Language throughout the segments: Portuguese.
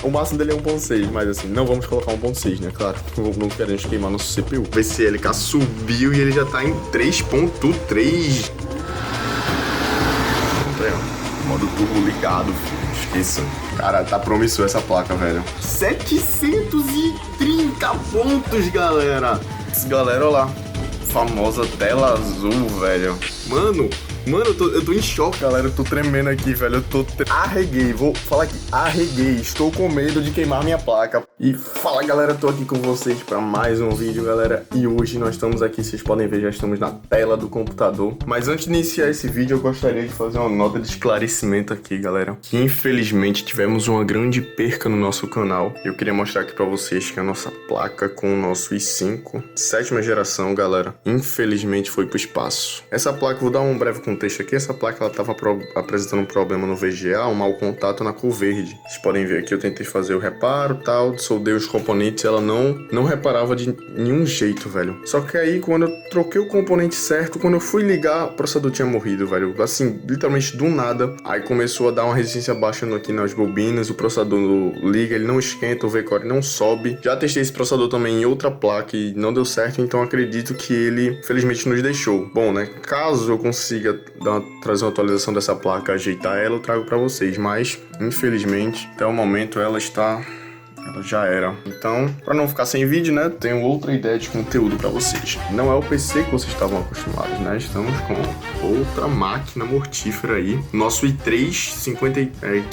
O máximo dele é 1.6, mas assim, não vamos colocar 1.6, né? Claro, não queremos queimar nosso CPU. O BCLK subiu e ele já tá em 3.3. Modo turbo ligado, filho. Esqueça. Cara, tá promissor essa placa, velho. 730 pontos, galera. Galera, olha lá. Famosa tela azul, velho. Mano, eu tô em choque, galera. Eu tô tremendo aqui, velho. Arreguei, vou falar aqui. Arreguei. Estou com medo de queimar minha placa. E fala, galera. Tô aqui com vocês pra mais um vídeo, galera. E hoje nós estamos aqui, vocês podem ver, já estamos na tela do computador. Mas antes de iniciar esse vídeo, eu gostaria de fazer uma nota de esclarecimento aqui, galera. Que infelizmente tivemos uma grande perca no nosso canal. Eu queria mostrar aqui pra vocês que a nossa placa com o nosso i5, 7ª geração, galera, infelizmente foi pro espaço. Essa placa, vou dar um breve contexto aqui. Essa placa, ela tava apresentando um problema no VGA, um mau contato na cor verde. Vocês podem ver aqui, eu tentei fazer o reparo, tal, soldei os componentes, ela não reparava de nenhum jeito, velho. Só que aí, quando eu troquei o componente certo, quando eu fui ligar, o processador tinha morrido, velho. Assim, literalmente do nada. Aí começou a dar uma resistência baixa aqui nas bobinas, o processador liga, ele não esquenta, o V-Core não sobe. Já testei esse processador também em outra placa e não deu certo, então acredito que ele, felizmente, nos deixou. Bom, né, caso eu consiga trazer uma atualização dessa placa, ajeitar ela, eu trago pra vocês, mas, infelizmente, até o momento ela já era. Então, para não ficar sem vídeo, né, tenho outra ideia de conteúdo para vocês. Não é o PC que vocês estavam acostumados, né? Estamos com outra máquina mortífera aí. Nosso i3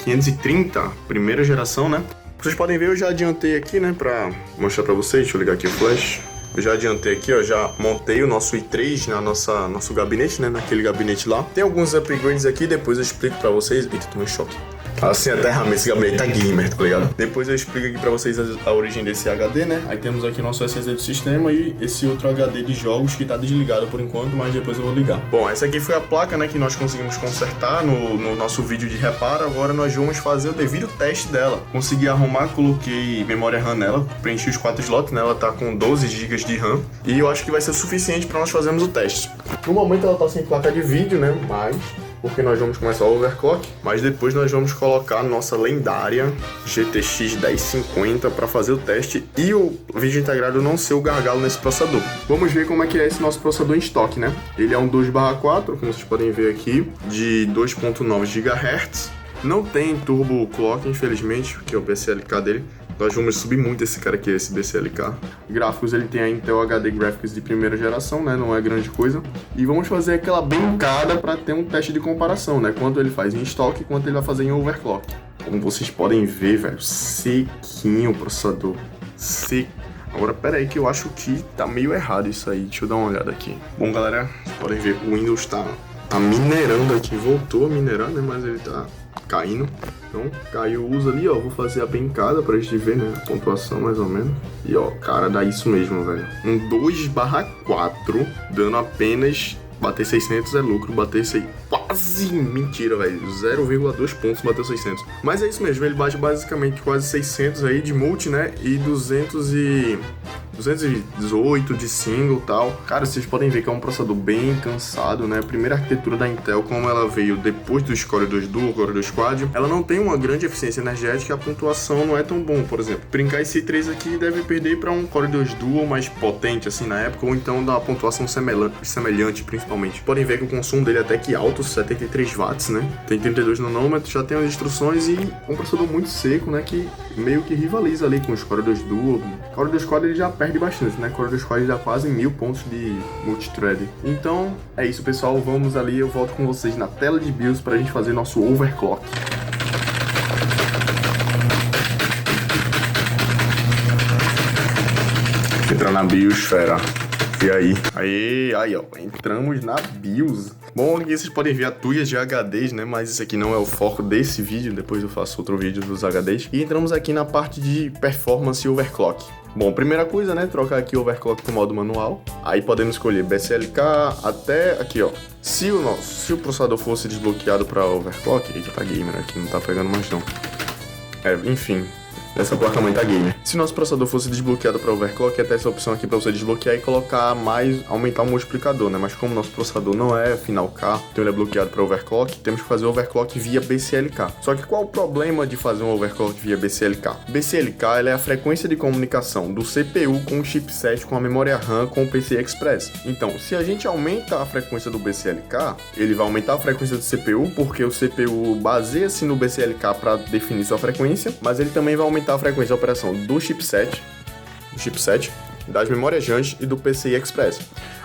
530, primeira geração, né? Vocês podem ver, eu já adiantei aqui, né, para mostrar para vocês. Deixa eu ligar aqui o flash. Eu já adiantei aqui, ó, já montei o nosso i3 na nosso gabinete, né, naquele gabinete lá. Tem alguns upgrades aqui, depois eu explico pra vocês. Eita, tô em choque. Assim, até esse gabinete tá gamer, tá ligado? Depois eu explico aqui pra vocês a origem desse HD, né? Aí temos aqui nosso SSD do sistema e esse outro HD de jogos que tá desligado por enquanto, mas depois eu vou ligar. Bom, essa aqui foi a placa, né, que nós conseguimos consertar no nosso vídeo de reparo. Agora nós vamos fazer o devido teste dela. Consegui arrumar, coloquei memória RAM nela, preenchi os 4 slots, né? Ela tá com 12 GB de RAM e eu acho que vai ser suficiente pra nós fazermos o teste. No momento ela tá sem placa de vídeo, né? Mas porque nós vamos começar o overclock, mas depois nós vamos colocar a nossa lendária GTX 1050 para fazer o teste e o vídeo integrado não ser o gargalo nesse processador. Vamos ver como é que é esse nosso processador em estoque, né? Ele é um 2/4, como vocês podem ver aqui, de 2.9 GHz. Não tem turbo clock, infelizmente, que é o BCLK dele. Nós vamos subir muito esse cara aqui, esse BCLK. Gráficos, ele tem a Intel HD Graphics de primeira geração, né? Não é grande coisa. E vamos fazer aquela brincada para ter um teste de comparação, né? Quanto ele faz em estoque e quanto ele vai fazer em overclock. Como vocês podem ver, velho, sequinho o processador. Sequinho. Agora, pera aí que eu acho que tá meio errado isso aí. Deixa eu dar uma olhada aqui. Bom, galera, vocês podem ver, o Windows tá minerando aqui. Voltou a minerar, né? Mas ele tá caindo. Então, caiu o uso ali, ó. Vou fazer a brincada pra gente ver, né? A pontuação, mais ou menos. E, ó, cara, dá isso mesmo, velho. Um 2/4, dando apenas... Bater 600 é lucro, bater quase... Mentira, velho. 0,2 pontos, bateu 600. Mas é isso mesmo, ele bate basicamente quase 600 aí de multi, né? E 218 de single e tal. Cara, vocês podem ver que é um processador bem cansado, né? A primeira arquitetura da Intel, como ela veio depois do Core 2 Duo, Core 2 Quad, ela não tem uma grande eficiência energética e a pontuação não é tão bom, por exemplo. Brincar esse i3 aqui deve perder para um Core 2 Duo mais potente, assim, na época, ou então da pontuação semelhante, principalmente. Podem ver que o consumo dele é até que alto, 73 watts, né? Tem 32 nanômetros, já tem as instruções e um processador muito seco, né? Que meio que rivaliza ali com os Core 2 Duo. Core 2 Quad ele já perde bastante, né? Core 2 Quad dá quase 1000 pontos de multithread. Então, é isso, pessoal. Vamos ali, eu volto com vocês na tela de BIOS pra gente fazer nosso overclock. Entrar na BIOS, fera. E aí, ó, entramos na BIOS. Bom, aqui vocês podem ver a tuia de HDs, né? Mas isso aqui não é o foco desse vídeo, depois eu faço outro vídeo dos HDs. E entramos aqui na parte de performance e overclock. Bom, primeira coisa, né? Trocar aqui o overclock pro modo manual. Aí podemos escolher BCLK até aqui, ó. Se o processador fosse desbloqueado para overclock, eita, tá gamer aqui, não tá pegando mais não. Enfim, dessa placa-mãe da gamer. Se nosso processador fosse desbloqueado para overclock, ia ter essa opção aqui para você desbloquear e colocar mais, aumentar o multiplicador, né? Mas como nosso processador não é final K, então ele é bloqueado para overclock, temos que fazer o overclock via BCLK. Só que qual o problema de fazer um overclock via BCLK? BCLK ela é a frequência de comunicação do CPU com o chipset, com a memória RAM, com o PCI Express. Então, se a gente aumenta a frequência do BCLK, ele vai aumentar a frequência do CPU, porque o CPU baseia-se no BCLK para definir sua frequência, mas ele também vai aumentar a frequência de operação do chipset, das memórias RAM e do PCI Express.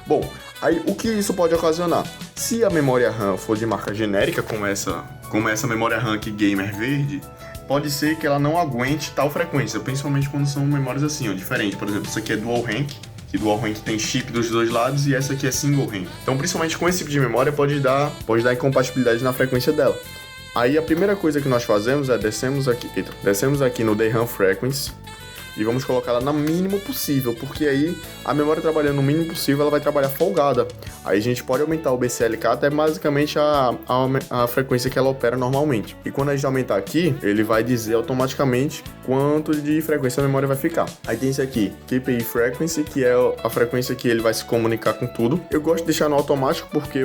Bom, aí o que isso pode ocasionar? Se a memória RAM for de marca genérica, como essa memória RAM aqui gamer verde, pode ser que ela não aguente tal frequência, principalmente quando são memórias assim, ó, diferentes. Por exemplo, isso aqui é dual rank, que dual rank tem chip dos dois lados, e essa aqui é single rank. Então, principalmente com esse tipo de memória, pode dar incompatibilidade na frequência dela. Aí a primeira coisa que nós fazemos é descemos aqui no DRAM Frequency e vamos colocar ela no mínimo possível, porque aí a memória trabalhando no mínimo possível, ela vai trabalhar folgada. Aí a gente pode aumentar o BCLK até basicamente a frequência que ela opera normalmente. E quando a gente aumentar aqui, ele vai dizer automaticamente quanto de frequência a memória vai ficar. Aí tem esse aqui, KPI Frequency, que é a frequência que ele vai se comunicar com tudo. Eu gosto de deixar no automático porque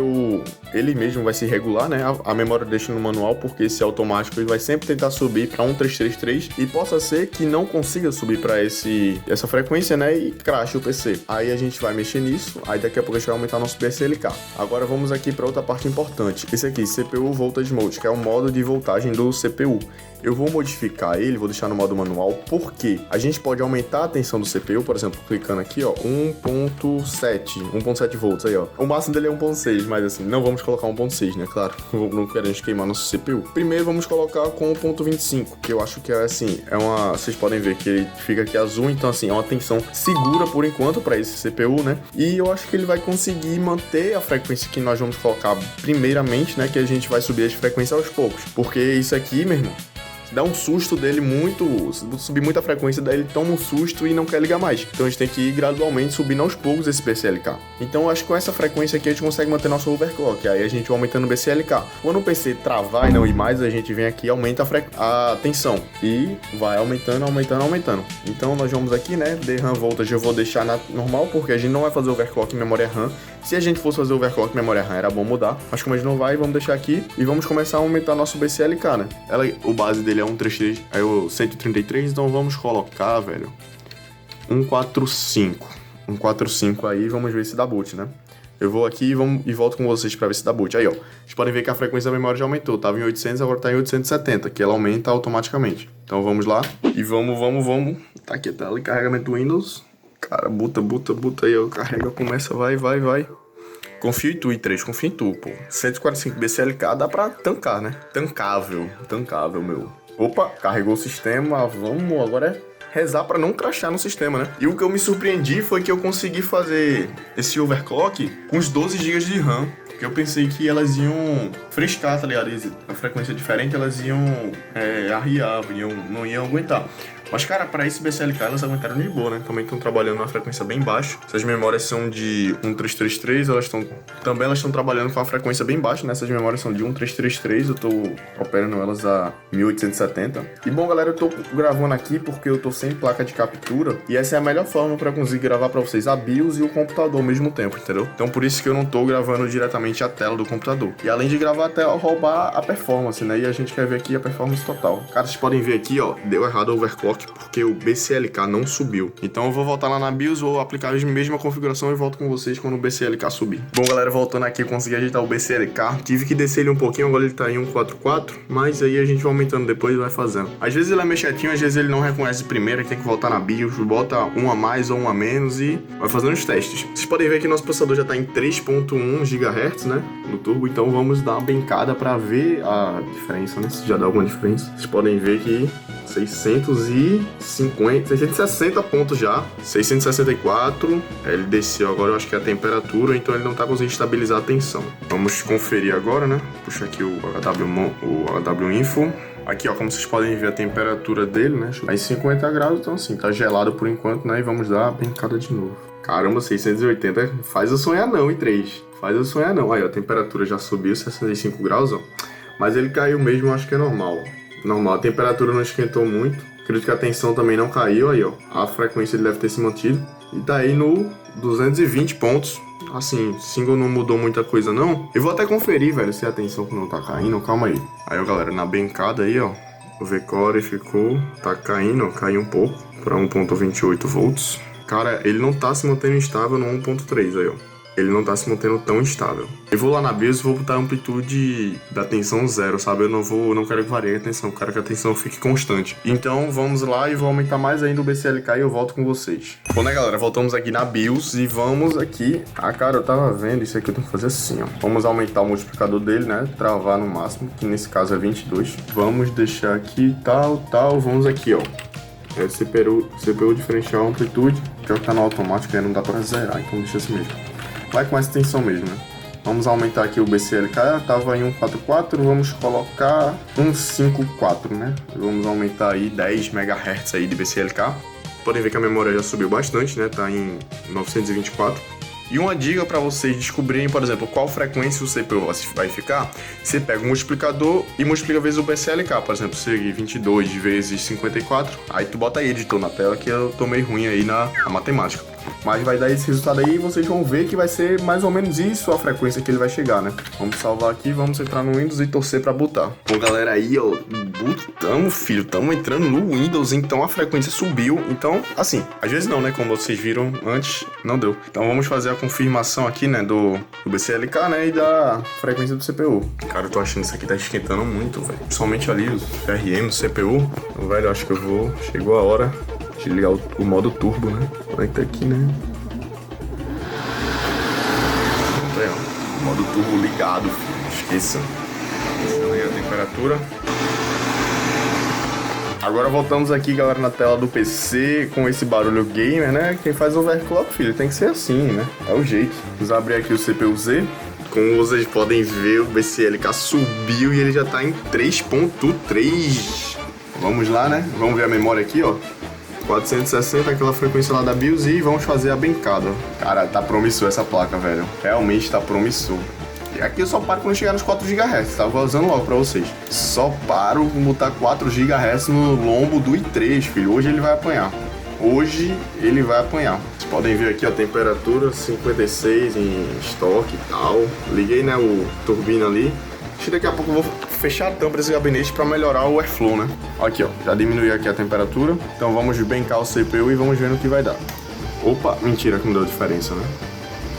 ele mesmo vai se regular, né? A memória deixa no manual, porque esse automático ele vai sempre tentar subir para 1333 e possa ser que não consiga subir para essa frequência, né, e crash o PC. Aí a gente vai mexer nisso, aí daqui a pouco a gente vai aumentar nosso BCLK. Agora vamos aqui para outra parte importante. Esse aqui, CPU Voltage Mode, que é o modo de voltagem do CPU. Eu vou modificar ele, vou deixar no modo manual, porque a gente pode aumentar a tensão do CPU, por exemplo, clicando aqui, ó, 1.7 volts aí, ó. O máximo dele é 1.6, mas assim, não vamos colocar 1.6, né, claro, não queremos queimar nosso CPU. Primeiro vamos colocar com 1.25, que eu acho que é assim, vocês podem ver que ele fica aqui azul, então assim, é uma tensão segura por enquanto para esse CPU, né, e eu acho que ele vai conseguir manter a frequência que nós vamos colocar primeiramente, né, que a gente vai subir as frequências aos poucos, porque isso aqui, meu irmão, dá um susto dele subir muita frequência, daí ele toma um susto e não quer ligar mais. Então a gente tem que ir gradualmente subindo aos poucos esse BCLK. Então eu acho que com essa frequência aqui a gente consegue manter nosso overclock, aí a gente vai aumentando o BCLK. Quando o PC travar e não ir mais, a gente vem aqui e aumenta a tensão. E vai aumentando. Então nós vamos aqui, né, DRAM Voltage eu vou deixar na normal, porque a gente não vai fazer overclock em memória RAM. Se a gente fosse fazer overclock em memória RAM, era bom mudar. Mas como a gente não vai, vamos deixar aqui e vamos começar a aumentar nosso BCLK, né? O base dele é 133, aí o 133, então vamos colocar, velho, 145. 145 aí, vamos ver se dá boot, né? Eu vou aqui e volto com vocês pra ver se dá boot. Aí, ó, vocês podem ver que a frequência da memória já aumentou. Tava em 800, agora tá em 870, que ela aumenta automaticamente. Então vamos lá e vamos. Tá aqui a tela de carregamento do Windows. Cara, buta aí, ó, carrega, começa, vai. Confio em tu, i3, confio em tu, pô. 145 BCLK dá pra tancar, né? Tancável, meu. Opa, carregou o sistema, vamos, agora é rezar pra não crashar no sistema, né? E o que eu me surpreendi foi que eu consegui fazer esse overclock com os 12 GB de RAM. Porque eu pensei que elas iam frescar, tá ligado? A frequência diferente, elas iam arriar, não iam aguentar. Mas, cara, para esse BCLK elas aguentaram de boa, né? Também estão trabalhando numa frequência bem baixa. Essas memórias são de 1333, elas estão trabalhando com uma frequência bem baixa, né? Essas memórias são de 1333, eu tô operando elas a 1870. E bom, galera, eu tô gravando aqui porque eu tô sem placa de captura e essa é a melhor forma para conseguir gravar para vocês a BIOS e o computador ao mesmo tempo, entendeu? Então por isso que eu não tô gravando diretamente a tela do computador. E além de gravar até roubar a performance, né? E a gente quer ver aqui a performance total. Cara, vocês podem ver aqui, ó, deu errado o overclock porque o BCLK não subiu. Então eu vou voltar lá na BIOS, vou aplicar a mesma configuração e volto com vocês quando o BCLK subir. Bom, galera, voltando aqui, eu consegui ajeitar o BCLK. Tive que descer ele um pouquinho, agora ele tá em 144, mas aí a gente vai aumentando depois e vai fazendo. Às vezes ele é meio chatinho, às vezes ele não reconhece primeiro, tem que voltar na BIOS, bota um a mais ou um a menos e vai fazendo os testes. Vocês podem ver que nosso processador já tá em 3.1 GHz, né, no turbo, então vamos dar uma brincada pra ver a diferença, né, se já dá alguma diferença. Vocês podem ver que 660 pontos já, 664, ele desceu agora, eu acho que é a temperatura, então ele não tá conseguindo estabilizar a tensão. Vamos conferir agora, né, puxa aqui o HW Info. Aqui, ó, como vocês podem ver a temperatura dele, né, tá em 50 graus, então assim, tá gelado por enquanto, né, e vamos dar a brincada de novo. Caramba, 680, faz eu sonhar não, i3, faz eu sonhar não. Aí, ó, a temperatura já subiu, 65 graus, ó, mas ele caiu mesmo, eu acho que é normal, ó. Normal, a temperatura não esquentou muito, Acredito que a tensão também não caiu aí, ó. A frequência ele deve ter se mantido. E tá aí no 220 pontos. Assim, single não mudou muita coisa não. Eu vou até conferir, velho, se a tensão não tá caindo. Calma aí. Aí, ó, galera, na bancada aí, ó. O V-Core ficou... Tá caindo, ó. Caiu um pouco pra 1.28 volts. Cara, ele não tá se mantendo estável no 1.3 aí, ó. Ele não tá se mantendo tão estável. Eu vou lá na BIOS e vou botar a amplitude da tensão 0, sabe? Eu não quero que varie a tensão, eu quero que a tensão fique constante. Então vamos lá e vou aumentar mais ainda o BCLK e eu volto com vocês. Bom, né, galera? Voltamos aqui na BIOS e vamos aqui... Ah, cara, eu tava vendo, isso aqui eu tenho que fazer assim, ó. Vamos aumentar o multiplicador dele, né? Travar no máximo, que nesse caso é 22. Vamos deixar aqui, tal. Vamos aqui, ó. É CPU diferencial amplitude. Já que tá no automático, aí não dá pra zerar, então deixa assim mesmo. Vai com essa tensão mesmo, né? Vamos aumentar aqui o BCLK, tava em 144, vamos colocar 154, né? Vamos aumentar aí 10 MHz aí de BCLK. Podem ver que a memória já subiu bastante, né? Tá em 924. E uma dica para vocês descobrirem, por exemplo, qual frequência o CPU vai ficar, você pega o multiplicador e multiplica vezes o BCLK, por exemplo, se 22 vezes 54, aí tu bota aí editor na tela que eu tô meio ruim aí na matemática. Mas vai dar esse resultado aí e vocês vão ver que vai ser mais ou menos isso a frequência que ele vai chegar, né? Vamos salvar aqui, vamos entrar no Windows e torcer pra botar. Bom, galera, aí, ó, botamos, filho, estamos entrando no Windows, então a frequência subiu. Então, assim, às vezes não, né? Como vocês viram antes, não deu. Então vamos fazer a confirmação aqui, né, do BCLK, né, e da frequência do CPU. Cara, eu tô achando que isso aqui tá esquentando muito, velho. Principalmente ali os VRM do CPU. Então, velho, eu acho que eu vou... Chegou a hora de ligar o modo turbo, né? Vai estar aqui, né? Aí, ó. Modo turbo ligado, filho. Esqueça. Aí a temperatura. Agora voltamos aqui, galera, na tela do PC com esse barulho gamer, né? Quem faz overclock, filho, tem que ser assim, né? É o jeito. Vamos abrir aqui o CPU-Z. Como vocês podem ver, o BCLK subiu e ele já tá em 3.3. Vamos lá, né? Vamos ver a memória aqui, ó. 460, aquela frequência lá da BIOS, e vamos fazer a bancada. Cara, tá promissor essa placa, velho. Realmente tá promissor. E aqui eu só paro quando chegar nos 4 GHz, tá? Vou usando logo pra vocês. Só paro botar 4 GHz no lombo do i3, filho. Hoje ele vai apanhar. Hoje ele vai apanhar. Vocês podem ver aqui, ó, a temperatura 56 em estoque e tal. Liguei, né, o turbina ali. Daqui a pouco eu vou fechar a tampa desse gabinete para melhorar o airflow, né? Aqui, ó, já diminui aqui a temperatura. Então vamos bencar o CPU e vamos ver no que vai dar. Opa, mentira que não deu diferença, né?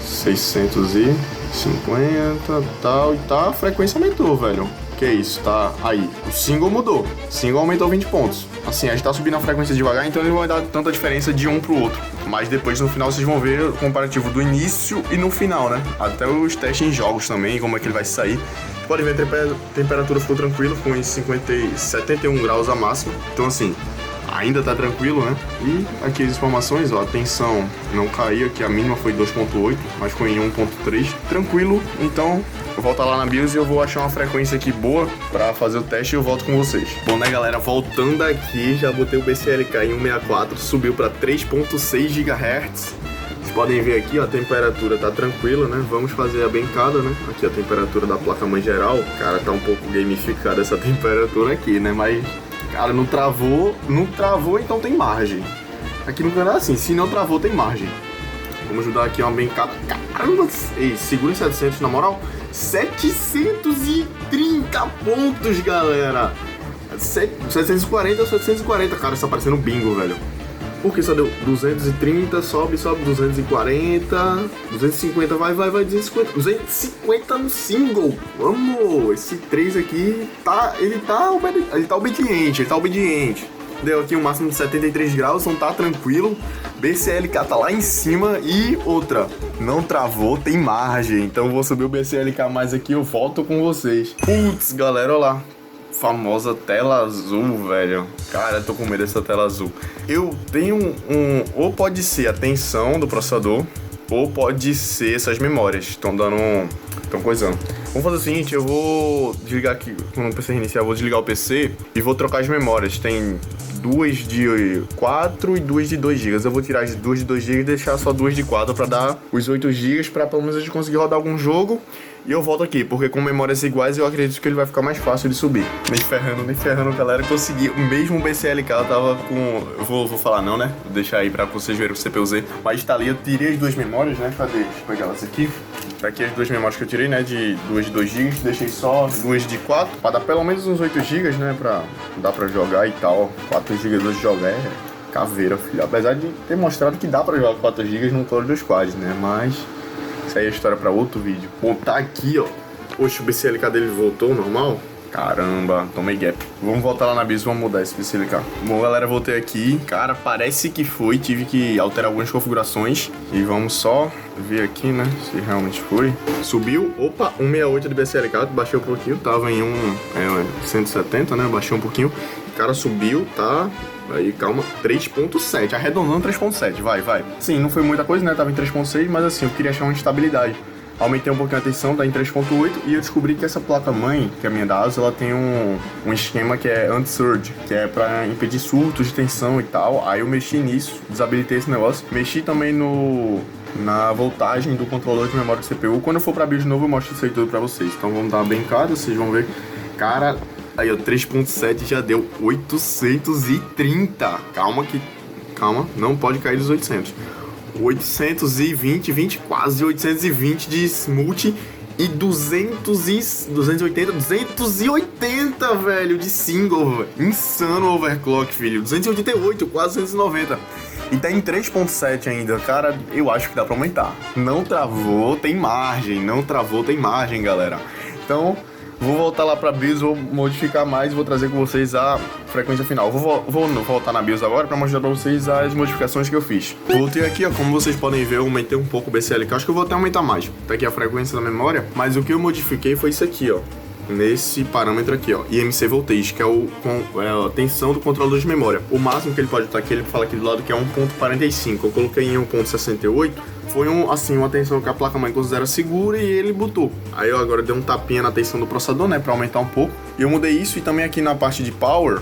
650, tal, e tá, a frequência aumentou, velho. Que isso, tá aí. O single mudou. O single aumentou 20 pontos. Assim, a gente tá subindo a frequência devagar, então ele não vai dar tanta diferença de um pro outro. Mas depois, no final, vocês vão ver o comparativo do início e no final, né? Até os testes em jogos também, como é que ele vai sair. Podem ver, a temperatura ficou tranquila, ficou em 71 graus a máxima. Então, assim, ainda tá tranquilo, né? E aqui as informações, ó, a tensão não caiu, aqui a mínima foi 2.8, mas foi em 1.3, tranquilo. Então, eu vou voltar lá na BIOS e eu vou achar uma frequência aqui boa pra fazer o teste e eu volto com vocês. Bom, né, galera, voltando aqui, já botei o BCLK em 164, subiu pra 3.6 GHz. Vocês podem ver aqui, ó, a temperatura tá tranquila, né? Vamos fazer a bancada, né? Aqui a temperatura da placa-mãe geral. Cara, tá um pouco gamificada essa temperatura aqui, né? Mas, cara, não travou, então tem margem. Aqui no canal é assim, se não travou, tem margem. Vamos ajudar aqui uma bancada. Caramba, ei, segura em 700 na moral. 730 pontos, galera. 740, 740, cara, isso tá parecendo bingo, velho. Porque só deu 230, sobe, 240, 250, vai, 250, 250 no single. Vamos, esse 3 aqui, ele tá obediente. Deu aqui um máximo de 73 graus, então tá tranquilo. BCLK tá lá em cima e outra, não travou, tem margem. Então eu vou subir o BCLK mais aqui, eu volto com vocês. Putz, galera, olha lá. Famosa tela azul, velho. Cara, eu tô com medo dessa tela azul. Eu tenho ou pode ser a tensão do processador, ou pode ser essas memórias. Estão coisando. Vamos fazer o seguinte, eu vou desligar aqui, quando o PC reiniciar, eu vou desligar o PC e vou trocar as memórias. Tem duas de 4 e duas de 2 GB. Eu vou tirar as duas de 2 GB e deixar só duas de 4 para dar os 8 GB, para pelo menos a gente conseguir rodar algum jogo e eu volto aqui, porque com memórias iguais eu acredito que ele vai ficar mais fácil de subir. Nem ferrando, galera, consegui. Mesmo o BCLK tava com... Eu vou falar não, né? Vou deixar aí pra vocês verem o CPU-Z. Mas tá ali, eu tirei as duas memórias, né? Cadê? Deixa eu pegar elas aqui. Tá aqui as duas memórias que eu tirei, né? Duas de 2 GB, deixei só duas de 4, pra dar pelo menos uns 8 GB, né? Pra dar pra jogar e tal. 4 GB hoje de jogar é caveira, filho. Apesar de ter mostrado que dá pra jogar 4 GB no Call dos Squads, né? Mas isso aí é história pra outro vídeo. Bom, tá aqui, ó. Poxa, o BCLK dele voltou normal? Caramba, tomei gap. Vamos voltar lá na BIOS, vamos mudar esse BCLK. Bom, galera, voltei aqui. Cara, parece que foi. Tive que alterar algumas configurações. E vamos só ver aqui, né? Se realmente foi. Subiu. Opa, 168 do BCLK. Baixei um pouquinho. Tava em 170, né? Baixei um pouquinho. O cara subiu, tá? Aí, calma. 3.7. Arredondando 3.7. Vai. Sim, não foi muita coisa, né? Tava em 3.6, mas assim, eu queria achar uma estabilidade. Aumentei um pouquinho a tensão, tá em 3.8, e eu descobri que essa placa-mãe, que é a minha da ASUS, ela tem um esquema que é anti-surge, que é pra impedir surtos de tensão e tal. Aí eu mexi nisso, desabilitei esse negócio. Mexi também na voltagem do controlador de memória do CPU. Quando eu for pra BIOS de novo, eu mostro isso aí tudo pra vocês. Então vamos dar uma brincada, vocês vão ver. Cara, aí ó, 3.7 já deu 830. Calma, não pode cair dos 800. 820, quase 820 de multi e 280, velho, de single, velho. Insano overclock, filho. 288, quase 290. E tá em 3.7 ainda, cara, eu acho que dá pra aumentar. Não travou, tem margem, galera. Então, vou voltar lá pra BIOS, vou modificar mais e vou trazer com vocês a frequência final. Vou voltar na BIOS agora pra mostrar pra vocês as modificações que eu fiz. Voltei aqui, ó, como vocês podem ver, eu aumentei um pouco o BCLK, acho que eu vou até aumentar mais. Tá aqui a frequência da memória, mas o que eu modifiquei foi isso aqui, ó. Nesse parâmetro aqui, ó, IMC Voltage, que é a tensão do controlador de memória. O máximo que ele pode estar aqui, ele fala aqui do lado que é 1.45. Eu coloquei em 1.68. Foi uma tensão que a placa-mãe considera segura e ele botou. Aí eu agora dei um tapinha na tensão do processador, né, pra aumentar um pouco. E eu mudei isso, e também aqui na parte de Power,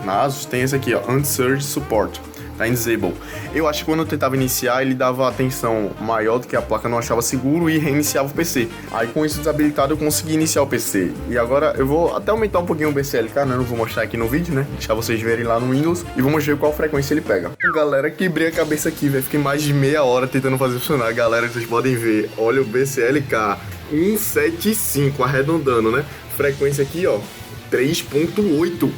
na ASUS, tem esse aqui, ó, Anti-Surge Support. Tá em Disable. Eu acho que quando eu tentava iniciar, ele dava a tensão maior do que a placa não achava seguro e reiniciava o PC. Aí com isso desabilitado eu consegui iniciar o PC. E agora eu vou até aumentar um pouquinho o BCLK, né? Não vou mostrar aqui no vídeo, né? Deixar vocês verem lá no Windows e vamos ver qual frequência ele pega. Galera, quebrei a cabeça aqui, velho. Fiquei mais de meia hora tentando fazer funcionar. Galera, vocês podem ver. Olha o BCLK 175, arredondando, né? Frequência aqui, ó, 3.8.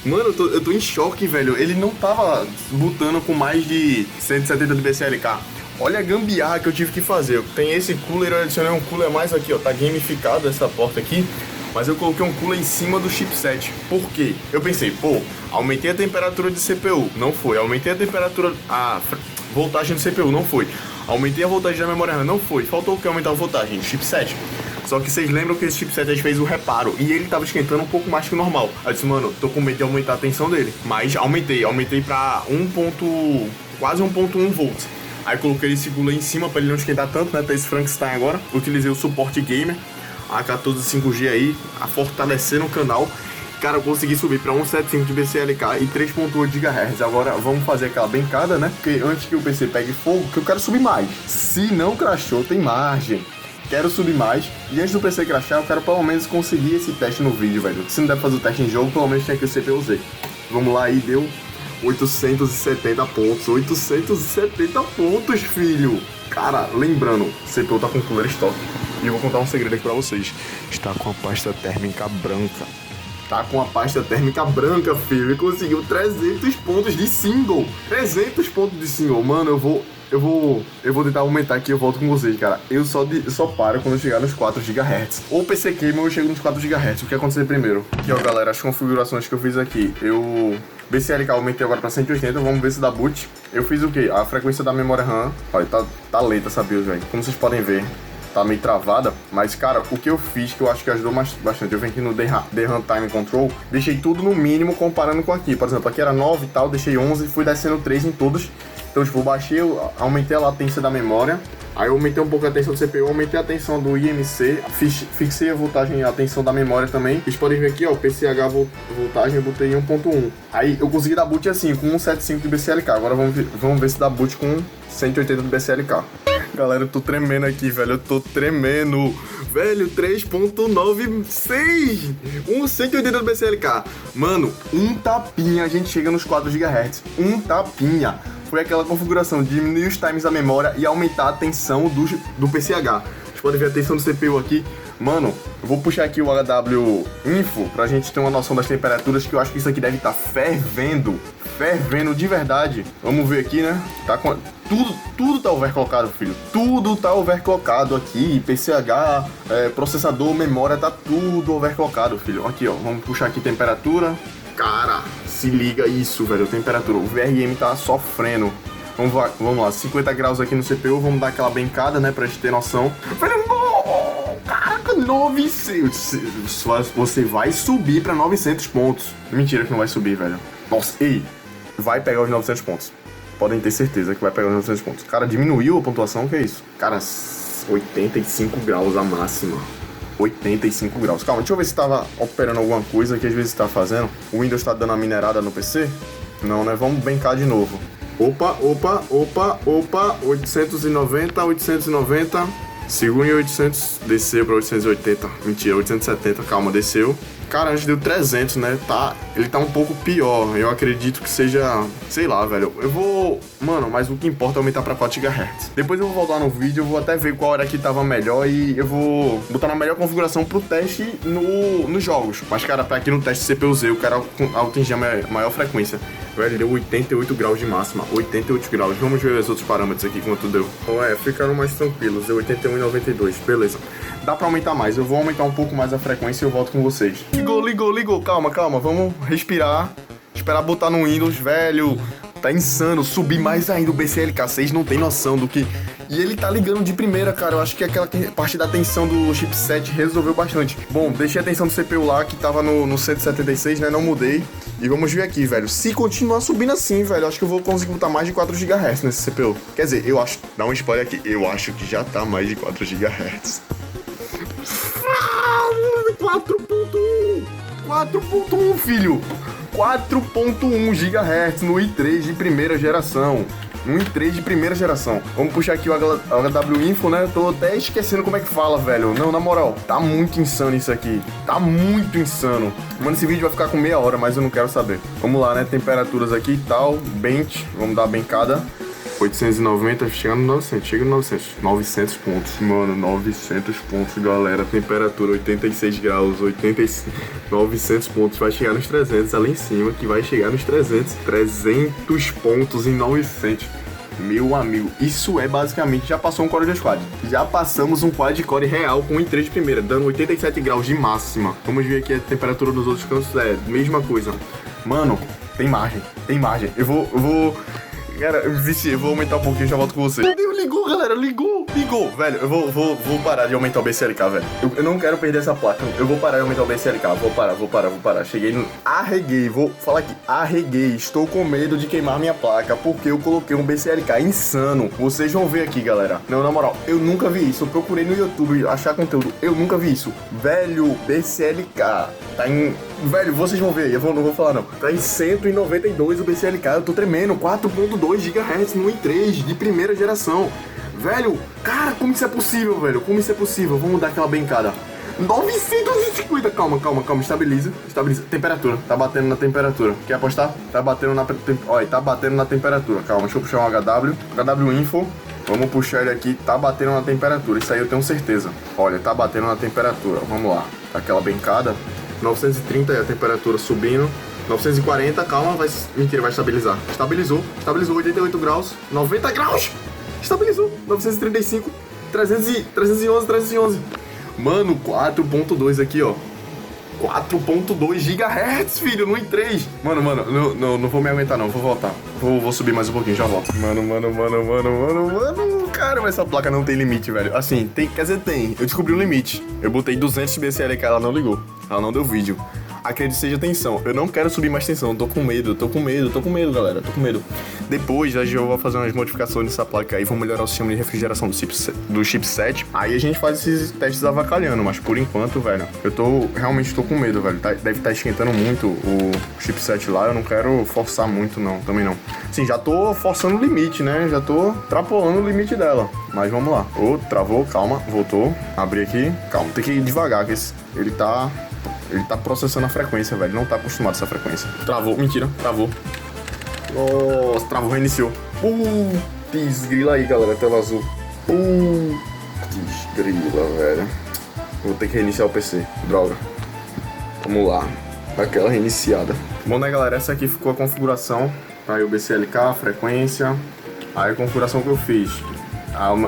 Mano, eu tô em choque, velho. Ele não tava botando com mais de 170 do BCLK. Olha a gambiarra que eu tive que fazer. Tem esse cooler, eu adicionei um cooler mais aqui, ó. Tá gamificado essa porta aqui. Mas eu coloquei um cooler em cima do chipset. Por quê? Eu pensei, pô, aumentei a temperatura de CPU. Não foi. Aumentei a temperatura... voltagem do CPU. Não foi. Aumentei a voltagem da memória RAM. Não foi. Faltou o que? Aumentar a voltagem? Chipset. Só que vocês lembram que esse chipset a gente fez o reparo e ele tava esquentando um pouco mais que o normal. Aí eu disse, mano, tô com medo de aumentar a tensão dele. Mas aumentei pra quase 1.1 volts. Aí coloquei esse cooler em cima pra ele não esquentar tanto, né? Tá esse Frankenstein agora. Utilizei o suporte gamer, a 14 5G aí, a fortalecendo o canal. Cara, eu consegui subir pra 1.75 de BCLK e 3.8 GHz. Agora vamos fazer aquela brincada, né? Porque antes que o PC pegue fogo, que eu quero subir mais. Se não crashou, tem margem. Quero subir mais, e antes do PC crashar, eu quero pelo menos conseguir esse teste no vídeo, velho. Se não der pra fazer o teste em jogo, pelo menos tem aqui o CPU-Z. Vamos lá, aí deu 870 pontos. 870 pontos, filho! Cara, lembrando, o CPU tá com cooler estoque. E eu vou contar um segredo aqui pra vocês. Está com a pasta térmica branca. Tá com a pasta térmica branca, filho. E conseguiu 300 pontos de single. 300 pontos de single. Mano, eu vou tentar aumentar aqui e eu volto com vocês, cara. Eu só paro quando eu chegar nos 4 GHz. Ou o PC queima ou eu chego nos 4 GHz. O que acontecer primeiro? Aqui, ó, galera, as configurações que eu fiz aqui. BCLK aumentei agora pra 180, vamos ver se dá boot. Eu fiz o quê? A frequência da memória RAM. Olha, tá lenta essa BIOS, velho. Como vocês podem ver, tá meio travada. Mas, cara, o que eu fiz, que eu acho que ajudou bastante. Eu venho aqui no The Runtime Control, deixei tudo no mínimo comparando com aqui. Por exemplo, aqui era 9 e tal, deixei 11 e fui descendo 3 em todos. Então, tipo, eu aumentei a latência da memória. Aí eu aumentei um pouco a tensão do CPU, aumentei a tensão do IMC, fixei a voltagem e a tensão da memória também. Vocês podem ver aqui, ó, o PCH voltagem eu botei em 1.1. Aí eu consegui dar boot assim, com 175 de BCLK. Agora vamos ver se dá boot com 180 do BCLK. Galera, eu tô tremendo aqui, velho. Eu tô tremendo. Velho, 3.96. 180 do BCLK. Mano, um tapinha a gente chega nos 4 GHz. Um tapinha. Foi aquela configuração de diminuir os times da memória e aumentar a tensão do PCH. Vocês podem ver a tensão do CPU aqui. Mano, eu vou puxar aqui o HW Info pra gente ter uma noção das temperaturas, que eu acho que isso aqui deve estar fervendo. Fervendo de verdade. Vamos ver aqui, né? Tá com... Tudo tá overclockado, filho. Tudo tá overclockado aqui. PCH, processador, memória, tá tudo overclockado, filho. Aqui, ó. Vamos puxar aqui temperatura. Cara, se liga isso, velho. Temperatura. O VRM tá sofrendo. Vamos lá. 50 graus aqui no CPU. Vamos dar aquela bencada, né? Pra gente ter noção. Velho, caraca, 900. Você vai subir pra 900 pontos. Mentira que não vai subir, velho. Nossa, ei. Vai pegar os 900 pontos. Podem ter certeza que vai pegar os 900 pontos. Cara, diminuiu a pontuação, que é isso? Cara, 85 graus a máxima. 85 graus. Calma, deixa eu ver se tava operando alguma coisa que às vezes tá fazendo. O Windows tá dando uma minerada no PC? Não, né? Vamos brincar de novo. Opa. 890. Segura em 800. Desceu pra 880. Mentira, 870. Calma, desceu. Cara, antes deu 300, né? Ele tá um pouco pior. Eu acredito que seja... Sei lá, velho. Eu vou... Mano, mas o que importa é aumentar pra 4 GHz. Depois eu vou voltar no vídeo, eu vou até ver qual era que tava melhor e eu vou botar na melhor configuração pro teste nos jogos. Mas, cara, pra aqui no teste CPU-Z, eu quero atingir a maior frequência. Velho, deu 88 graus de máxima. 88 graus. Vamos ver os outros parâmetros aqui, quanto deu. Ficaram mais tranquilos. Deu 81,92. Beleza. Dá pra aumentar mais. Eu vou aumentar um pouco mais a frequência e eu volto com vocês. Ligou. Calma. Vamos respirar. Esperar botar no Windows, velho. Tá insano. Subir mais ainda o BCLK. Vocês não tem noção do que... E ele tá ligando de primeira, cara. Eu acho que aquela parte da tensão do chipset resolveu bastante. Bom, deixei a tensão do CPU lá, que tava no 176, né? Não mudei. E vamos ver aqui, velho. Se continuar subindo assim, velho, acho que eu vou conseguir botar mais de 4 GHz nesse CPU. Quer dizer, eu acho... Dá um spoiler aqui. Eu acho que já tá mais de 4 GHz. 4.1, filho. 4.1 GHz no i3 de primeira geração. Vamos puxar aqui o HW Info, né? Tô até esquecendo como é que fala, velho. Não, na moral, tá muito insano isso aqui. Tá muito insano. Mano, esse vídeo vai ficar com meia hora, mas eu não quero saber. Vamos lá, né? Temperaturas aqui e tal. Bench, vamos dar a bencada. 890, chegando no 900, chega no 900. 900 pontos, mano, 900 pontos, galera. Temperatura 86 graus, 900 pontos, vai chegar nos 300 ali em cima, que vai chegar nos 300. 300 pontos em 900. Meu amigo, isso é basicamente, já passou um Core 2 Quad. Já passamos um Quad Core real com i3 de primeira, dando 87 graus de máxima. Vamos ver aqui a temperatura dos outros cantos, mesma coisa. Mano, tem margem. Eu vou... Cara, eu vou aumentar um pouquinho e já volto com você. Meu Deus, ligou, galera, ligou. Velho, eu vou parar de aumentar o BCLK, velho. Eu não quero perder essa placa. Eu vou parar de aumentar o BCLK. Vou parar. Cheguei no... Arreguei, vou falar aqui. Arreguei. Estou com medo de queimar minha placa, porque eu coloquei um BCLK insano. Vocês vão ver aqui, galera. Não, na moral, eu nunca vi isso. Eu procurei no YouTube achar conteúdo. Eu nunca vi isso. Velho, BCLK tá em... Velho, vocês vão ver. Não vou falar, não. Tá em 192 o BCLK. Eu tô tremendo. 4.2 GHz no i3 de primeira geração. Velho, cara, como isso é possível, velho? Vamos dar aquela bencada. 950. Calma. Estabiliza. Temperatura. Tá batendo na temperatura. Quer apostar? Tá batendo na... Olha, tá batendo na temperatura. Calma, deixa eu puxar um HW Info. Vamos puxar ele aqui. Tá batendo na temperatura. Isso aí eu tenho certeza. Olha, tá batendo na temperatura. Vamos lá. Tá aquela bencada. 930 é a temperatura subindo. 940, calma, mentira, vai estabilizar. Estabilizou 88 graus, 90 graus. Estabilizou, 935, 311. Mano, 4.2 aqui, ó. 4.2 GHz, filho, no i3. Mano, não vou me aguentar não, vou voltar. Vou subir mais um pouquinho, já volto. Mano. Cara, mas essa placa não tem limite, velho. Assim, quer dizer, tem. Eu descobri um limite. Eu botei 200 BCLK, ela não ligou. Ela não deu vídeo. acredite, seja tensão. Eu não quero subir mais tensão, tô com medo, galera, tô com medo. Depois, a GO vai fazer umas modificações nessa placa aí, vão melhorar o sistema de refrigeração do chipset. Aí a gente faz esses testes avacalhando, mas por enquanto, velho, realmente tô com medo, velho. Deve estar esquentando muito o chipset lá, eu não quero forçar muito, não, também não. Assim, já tô forçando o limite, né? Já tô extrapolando o limite dela. Mas vamos lá. Travou, calma, voltou. Abri aqui, calma, tem que ir devagar, que ele tá processando a frequência, velho. Não tá acostumado a essa frequência. Travou, mentira, travou. Nossa, travou, reiniciou. Putz, grila aí, galera, tela azul. Putz, grila, velho. Vou ter que reiniciar o PC, droga. Vamos lá, aquela reiniciada. Bom, né, galera, essa aqui ficou a configuração. Aí o BCLK, a frequência. Aí a configuração que eu fiz.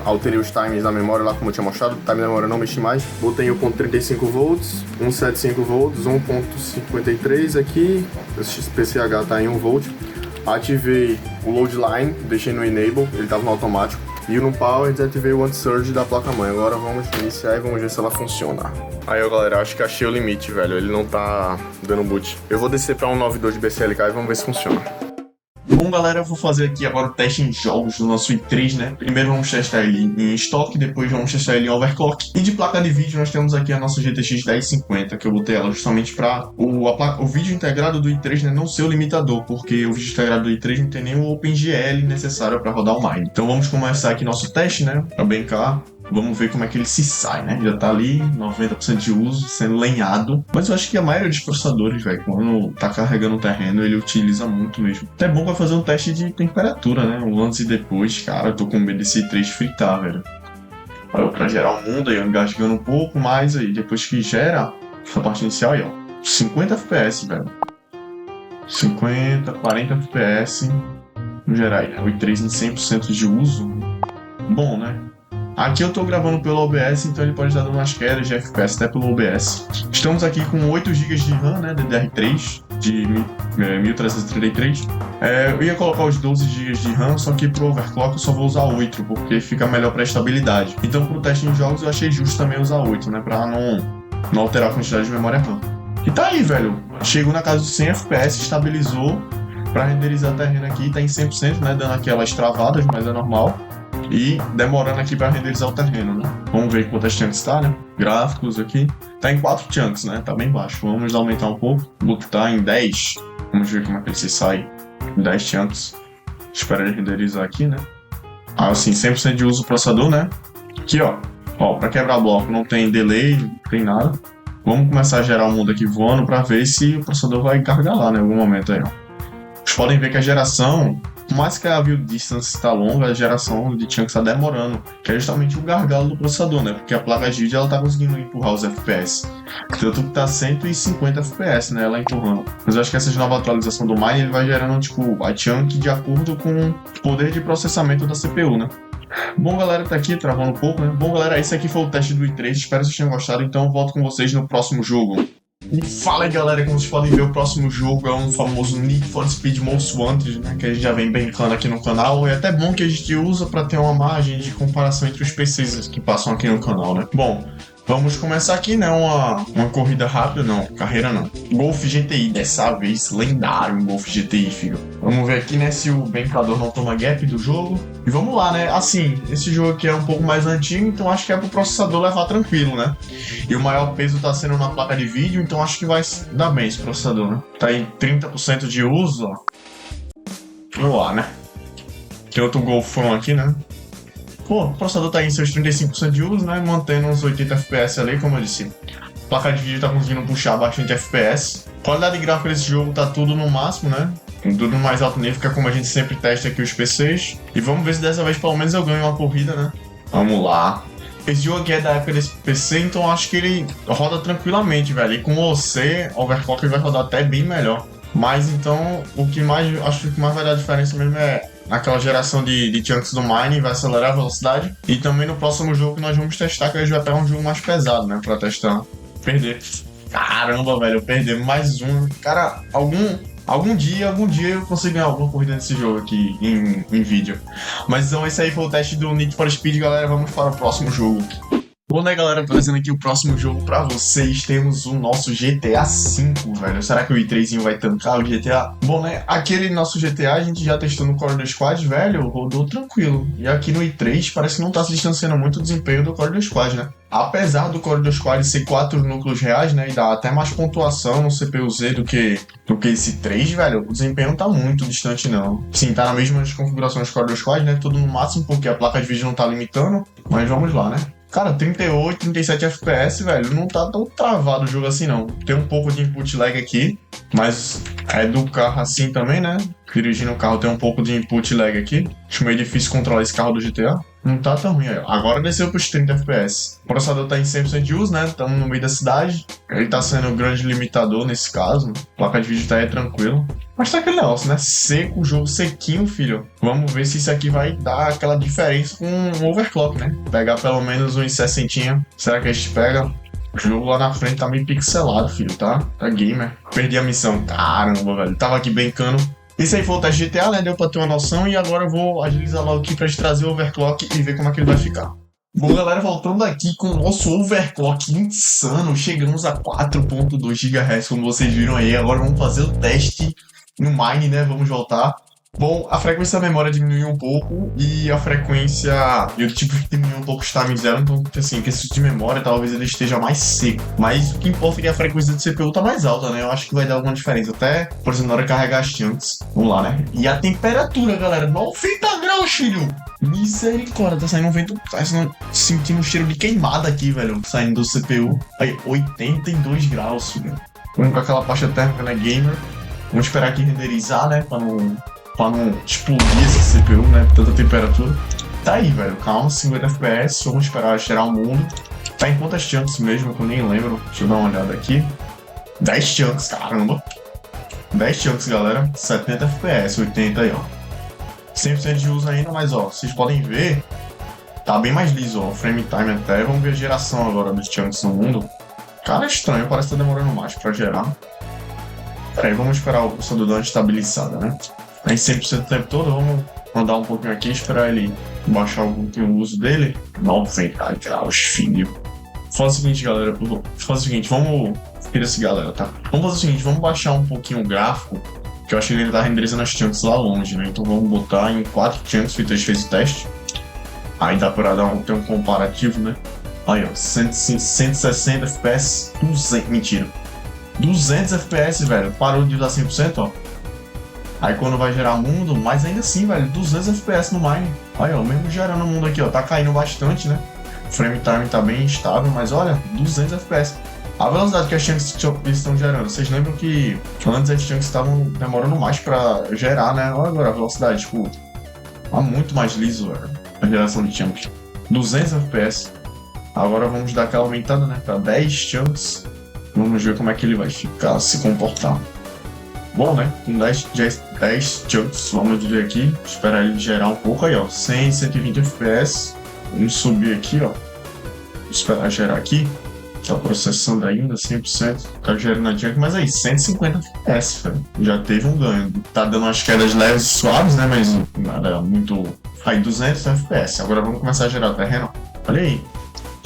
Alterei os times da memória lá, como eu tinha mostrado. O time da memória eu não mexi mais. Botei o ponto 35 volts, 175 volts, 1.53 aqui. Esse PCH tá em 1 volt. Ativei o load line, deixei no enable, ele tava no automático. E no power desativei o anti-surge da placa-mãe. Agora vamos iniciar e vamos ver se ela funciona. Aí, ó, galera, acho que achei o limite, velho. Ele não tá dando boot. Eu vou descer pra 192 de BCLK e vamos ver se funciona. Bom, galera, eu vou fazer aqui agora o teste em jogos do nosso i3, né? Primeiro vamos testar ele em estoque, depois vamos testar ele em overclock. E de placa de vídeo nós temos aqui a nossa GTX 1050, que eu botei ela justamente para o vídeo integrado do i3, né, não ser o limitador, porque o vídeo integrado do i3 não tem nem o OpenGL necessário para rodar o Mine. Então vamos começar aqui nosso teste, né? Para bem cá. Vamos ver como é que ele se sai, né? Já tá ali, 90% de uso, sendo lenhado. Mas eu acho que a maioria dos processadores, velho, quando tá carregando o terreno, ele utiliza muito mesmo. Até bom pra fazer um teste de temperatura, né? O antes e depois, cara, eu tô com medo desse i3 fritar, velho. Pra gerar o mundo aí, engasgando um pouco mais aí. Depois que gera, essa parte inicial aí, ó. 50 FPS, velho. 50, 40 FPS. Vamos gerar aí, né? O i3 em 100% de uso. Bom, né? Aqui eu tô gravando pelo OBS, então ele pode estar dando umas quedas de FPS até pelo OBS. Estamos aqui com 8 GB de RAM, né, DDR3, de 1333. Eu ia colocar os 12 GB de RAM, só que pro overclock eu só vou usar 8, porque fica melhor para estabilidade. Então pro teste em jogos eu achei justo também usar 8, né, pra não alterar a quantidade de memória RAM. E tá aí, velho. Chegou na casa dos 100 FPS, estabilizou. Pra renderizar terreno aqui tá em 100%, né, dando aquelas travadas, mas é normal. E demorando aqui para renderizar o terreno, né? Vamos ver quantas chunks tá, né? Gráficos aqui. Tá em 4 chunks, né? Tá bem baixo. Vamos aumentar um pouco. Botar em 10. Vamos ver como é que ele se sai. 10 chunks. Espera ele renderizar aqui, né? Assim, 100% de uso do processador, né? Aqui, ó. Ó, para quebrar bloco não tem delay, não tem nada. Vamos começar a gerar o mundo aqui voando para ver se o processador vai carregar lá, né? Em algum momento aí, ó. Vocês podem ver que a geração... Por mais que a build distance está longa, a geração de chunks está demorando, que é justamente o gargalo do processador, né? Porque a placa de vídeo ela tá conseguindo empurrar os FPS. Tanto que tá 150 FPS, né? Ela empurrando. Mas eu acho que essa nova atualização do Mine ele vai gerando tipo a chunk de acordo com o poder de processamento da CPU, né? Bom, galera, tá aqui travando um pouco, né? Bom, galera, esse aqui foi o teste do i3. Espero que vocês tenham gostado. Então eu volto com vocês no próximo jogo. E fala aí, galera, como vocês podem ver, o próximo jogo é um famoso Need for Speed Most Wanted, né, que a gente já vem brincando aqui no canal, e é até bom que a gente usa para ter uma margem de comparação entre os PCs que passam aqui no canal, né. Bom, vamos começar aqui, né, uma corrida rápida, não, carreira não. Golf GTI, dessa vez, lendário um Golf GTI, filho. Vamos ver aqui, né, se o brincador não toma gap do jogo. E vamos lá, né, assim, esse jogo aqui é um pouco mais antigo, então acho que é pro processador levar tranquilo, né. E o maior peso tá sendo na placa de vídeo, então acho que vai dar bem esse processador, né. Tá em 30% de uso, ó. Vamos lá, né. Tem outro Golfão aqui, né. Pô, o processador tá em seus 35% de uso, né, mantendo uns 80 FPS ali, como eu disse. A placa de vídeo tá conseguindo puxar bastante FPS. Qualidade gráfica desse jogo tá tudo no máximo, né. Tudo no mais alto nível, que é como a gente sempre testa aqui os PCs. E vamos ver se dessa vez pelo menos eu ganho uma corrida, né. Vamos lá. Esse jogo aqui é da época desse PC, então acho que ele roda tranquilamente, velho. E com você, overclock ele vai rodar até bem melhor. Mas então, acho que o que mais vai dar diferença mesmo é aquela geração de chunks do Mine, vai acelerar a velocidade. E também no próximo jogo que nós vamos testar, que a gente vai pegar um jogo mais pesado, né, pra testar. Perder. Caramba, velho, eu perdi mais um. Cara, algum dia eu consigo ganhar alguma corrida nesse jogo aqui em vídeo. Mas então esse aí foi o teste do Need for Speed, galera. Vamos para o próximo jogo. Bom, né, galera, trazendo aqui o próximo jogo pra vocês, temos o nosso GTA V, velho. Será que o i3 vai tancar o GTA? Bom, né, aquele nosso GTA a gente já testou no Corridor Squad, velho, rodou tranquilo. E aqui no i3 parece que não tá se distanciando muito o desempenho do Corridor Squad, né? Apesar do Corridor Squad ser 4 núcleos reais, né, e dar até mais pontuação no CPU-Z do que esse 3, velho, o desempenho não tá muito distante, não. Sim, tá na mesma configuração do Corridor Squad, né, tudo no máximo porque a placa de vídeo não tá limitando, mas vamos lá, né? Cara, 38, 37 FPS, velho, não tá tão travado o jogo assim, não. Tem um pouco de input lag aqui, mas é do carro assim também, né? Dirigindo o carro tem um pouco de input lag aqui. Acho meio difícil controlar esse carro do GTA. Não tá tão ruim aí. Agora desceu pros 30 FPS. O processador tá em 100% de uso, né? Estamos no meio da cidade. Ele tá sendo o grande limitador nesse caso. A placa de vídeo tá aí tranquilo. Mas tá aquele negócio, né? Seco, o jogo sequinho, filho. Vamos ver se isso aqui vai dar aquela diferença com um overclock, né? Pegar pelo menos uns 60. Será que a gente pega? O jogo lá na frente tá meio pixelado, filho, tá? Tá gamer. Perdi a missão. Caramba, velho. Tava aqui brincando. Esse aí foi o teste GTA, né? Deu pra ter uma noção. E agora eu vou agilizar logo aqui pra gente trazer o overclock e ver como é que ele vai ficar. Bom, galera, voltando aqui com o nosso overclock insano. Chegamos a 4.2 GHz, como vocês viram aí. Agora vamos fazer o teste no Mine, né? Vamos voltar. Bom, a frequência da memória diminuiu um pouco e a frequência e o tipo diminuiu um pouco os timings dela, então assim, a questão de memória talvez ele esteja mais seco. Mas o que importa é que a frequência do CPU tá mais alta, né? Eu acho que vai dar alguma diferença, até, por exemplo, na hora de carregar as chunks. Vamos lá, né? E a temperatura, galera, 90 graus, filho! Misericórdia, tá saindo um vento, sentindo um cheiro de queimada aqui, velho, saindo do CPU. Aí, 82 graus, filho. Vamos com aquela faixa térmica, né, gamer. Vamos esperar aqui renderizar, né, pra não explodir esse CPU, né, tanta temperatura. Tá aí, velho, calma, 50 FPS, vamos esperar gerar o mundo. Tá em quantas chunks mesmo, que eu nem lembro. Deixa eu dar uma olhada aqui. 10 chunks, caramba. 10 chunks, galera, 70 FPS, 80 aí, ó. 100% de uso ainda, mas ó, vocês podem ver, tá bem mais liso, ó, o frame time até. Vamos ver a geração agora dos chunks no mundo. Cara, é estranho, parece que tá demorando mais pra gerar. Peraí, vamos esperar o processador dar uma estabilizada, né? Aí 100% do tempo todo, vamos andar um pouquinho aqui e esperar ele baixar um pouquinho o uso dele. 90 graus, filho. Faz o seguinte, galera, vamos... Tira esse galera, tá? Vamos fazer o seguinte, vamos baixar um pouquinho o gráfico, que eu acho que ele tá renderizando as chunks lá longe, né? Então vamos botar em 4 chunks, que a gente fez o teste. Aí dá pra ter um comparativo, né? Aí, ó, 160 FPS, 200, mentira. 200 FPS, velho, parou de usar 100%, ó. Aí quando vai gerar mundo, mas ainda assim, velho, 200 FPS no Mine. Aí, ó, mesmo gerando o mundo aqui, ó, tá caindo bastante, né? O frame time tá bem estável, mas olha, 200 FPS. A velocidade que as chunks estão gerando, vocês lembram que antes as chunks estavam demorando mais pra gerar, né? Olha agora a velocidade, tipo, tá muito mais liso, velho, a geração de chunks. 200 FPS. Agora vamos dar aquela aumentada, né, pra 10 chunks. Vamos ver como é que ele vai ficar, se comportar. Bom, né? Com 10 chunks, vamos ver aqui. Esperar ele gerar um pouco aí, ó. 100, 120 FPS. Vamos subir aqui, ó. Esperar gerar aqui. Tá processando ainda, 100%. Tá gerando a junk, mas aí, 150 FPS, velho. Já teve um ganho. Tá dando umas quedas leves e suaves, né? Mas nada muito... Aí, 200 FPS. Agora vamos começar a gerar o terreno. Olha aí.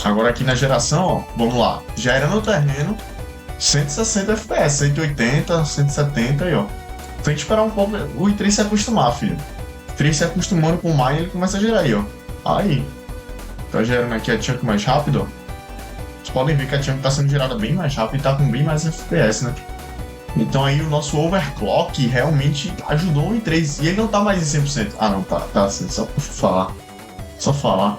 Agora aqui na geração, ó. Vamos lá. Gerando o terreno. 160 FPS, 180, 170 aí, ó. Tem que esperar um pouco o i3 se acostumar, filho. O i3 se acostumando com o Mine, ele começa a gerar aí, ó. Aí. Tá gerando aqui a chunk mais rápido, ó. Vocês podem ver que a chunk tá sendo gerada bem mais rápido e tá com bem mais FPS, né? Então aí o nosso overclock realmente ajudou o i3. E ele não tá mais em 100%. Ah, não, tá assim, só pra falar. Só falar.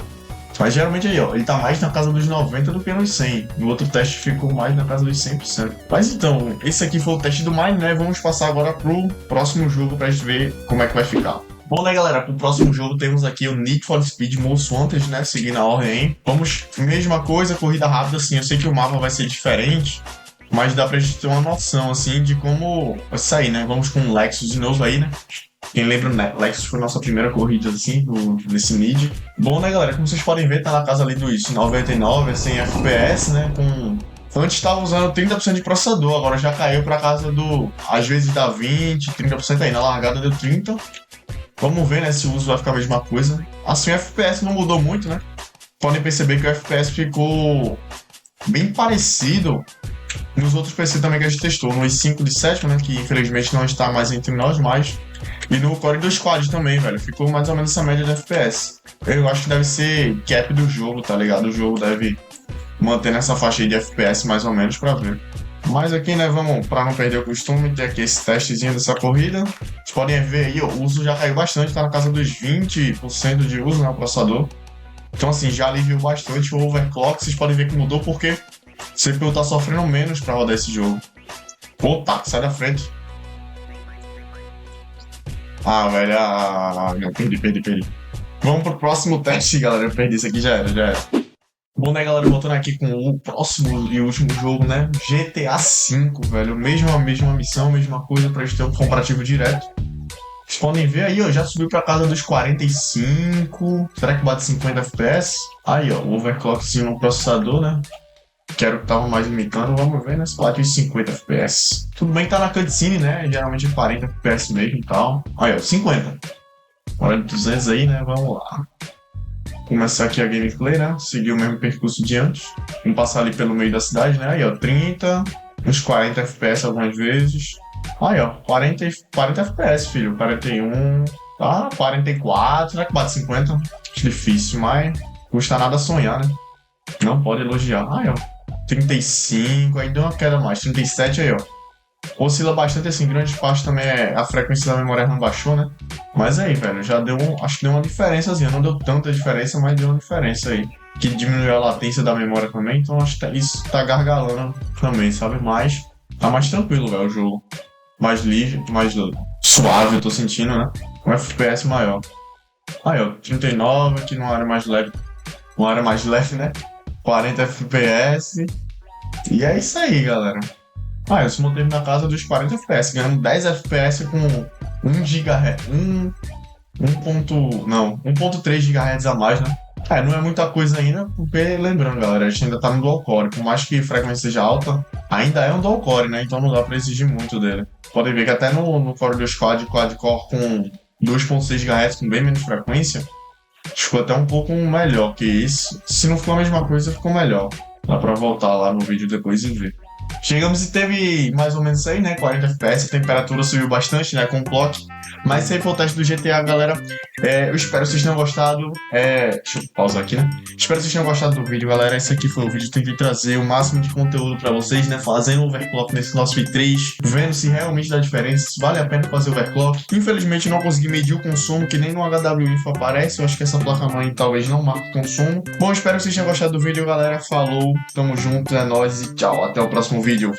Mas geralmente aí, ó, ele tá mais na casa dos 90 do que nos 100. No outro teste ficou mais na casa dos 100%. Mas então, esse aqui foi o teste do Mine, né? Vamos passar agora pro próximo jogo pra gente ver como é que vai ficar. Bom, né, galera, pro próximo jogo temos aqui o Need for Speed Most Wanted, né? Seguindo a ordem aí. Vamos, mesma coisa, corrida rápida, assim. Eu sei que o mapa vai ser diferente, mas dá pra gente ter uma noção, assim, de como vai sair, né? Vamos com o Lexus de novo aí, né? Quem lembra, né? Lexus foi a nossa primeira corrida, assim, desse mid. Bom, né, galera? Como vocês podem ver, tá na casa ali dos 99, 100 FPS, né? Antes estava usando 30% de processador, agora já caiu pra casa do... Às vezes dá 20, 30% aí. Na largada deu 30. Vamos ver, né, se o uso vai ficar a mesma coisa. Assim, o FPS não mudou muito, né? podem perceber que o FPS ficou bem parecido nos outros PC também que a gente testou, no i5 de 7, né, que infelizmente não está mais entre nós mais, e no Core 2 Quad também, velho, ficou mais ou menos essa média de FPS. Eu acho que deve ser cap do jogo, tá ligado? O jogo deve manter nessa faixa aí de FPS mais ou menos pra ver. Mas aqui, né, vamos, pra não perder o costume, ter aqui esse testezinho dessa corrida. Vocês podem ver aí, ó, o uso já caiu bastante, tá na casa dos 20% de uso, né, o processador. Então, assim, já aliviou bastante o overclock. Vocês podem ver que mudou porque o CPU tá sofrendo menos pra rodar esse jogo. Opa, sai da frente. Ah, velho, não, perdi. Vamos pro próximo teste, galera. Eu perdi isso aqui, já era. Bom, né, galera, voltando aqui com o próximo e último jogo, né? GTA V, velho. Mesma missão, mesma coisa pra gente ter um comparativo direto. Vocês podem ver aí, ó, já subiu pra casa dos 45. Será que bate 50 FPS? Aí, ó, o overclockzinho no processador, né? Que era o que tava mais limitando. Vamos ver, né? Se bate os 50 FPS. Tudo bem que tá na cutscene, né? Geralmente é 40 FPS mesmo e tal. Aí, ó, 50. Hora de 200 aí, né? Vamos lá. Começar aqui a gameplay, né? Seguir o mesmo percurso de antes. Vamos passar ali pelo meio da cidade, né? Aí, ó, 30, uns 40 FPS algumas vezes. Aí, ó, 40 FPS, filho. 41, tá? 44, será que bate 50? Acho difícil, mas custa nada sonhar, né? Não pode elogiar. Aí, ó, 35, aí deu uma queda mais. 37 aí, ó. Oscila bastante, assim, grande parte também a frequência da memória RAM baixou, né? Mas aí, velho, já deu, acho que deu uma diferençazinha, não deu tanta diferença, mas deu uma diferença aí. Que diminuiu a latência da memória também, então acho que isso tá gargalando também, sabe? Mas tá mais tranquilo, velho, o jogo. Mais livre, mais suave, eu tô sentindo, né? Um FPS maior. Aí, ó, 39 aqui numa área mais leve. Uma área mais leve, né? 40 FPS. E é isso aí, galera. Ah, eu se manteve na casa dos 40 FPS, ganhando 10 FPS com 1 GHz, 1.3 GHz a mais, né? É, não é muita coisa ainda, porque lembrando, galera, a gente ainda tá no dual core, por mais que a frequência seja alta, ainda é um dual core, né? Então não dá pra exigir muito dele. Podem ver que até no Core 2 Quad core com 2.6 GHz com bem menos frequência, ficou até um pouco melhor que isso. Se não for a mesma coisa, ficou melhor. Dá pra voltar lá no vídeo depois e ver. Chegamos e teve mais ou menos isso aí, né? 40 FPS, a temperatura subiu bastante, né? Com o clock. Mas esse aí foi o teste do GTA, galera. Eu espero que vocês tenham gostado. Deixa eu pausar aqui, né? Espero que vocês tenham gostado do vídeo, galera. Esse aqui foi o vídeo. Tentei trazer o máximo de conteúdo pra vocês, né? Fazendo overclock nesse nosso i3. Vendo se realmente dá diferença, se vale a pena fazer overclock. Infelizmente não consegui medir o consumo, que nem no HWINFO aparece. Eu acho que essa placa-mãe talvez não marque o consumo. Bom, espero que vocês tenham gostado do vídeo, galera. Falou, tamo junto, é nóis e tchau. Até o próximo vídeo.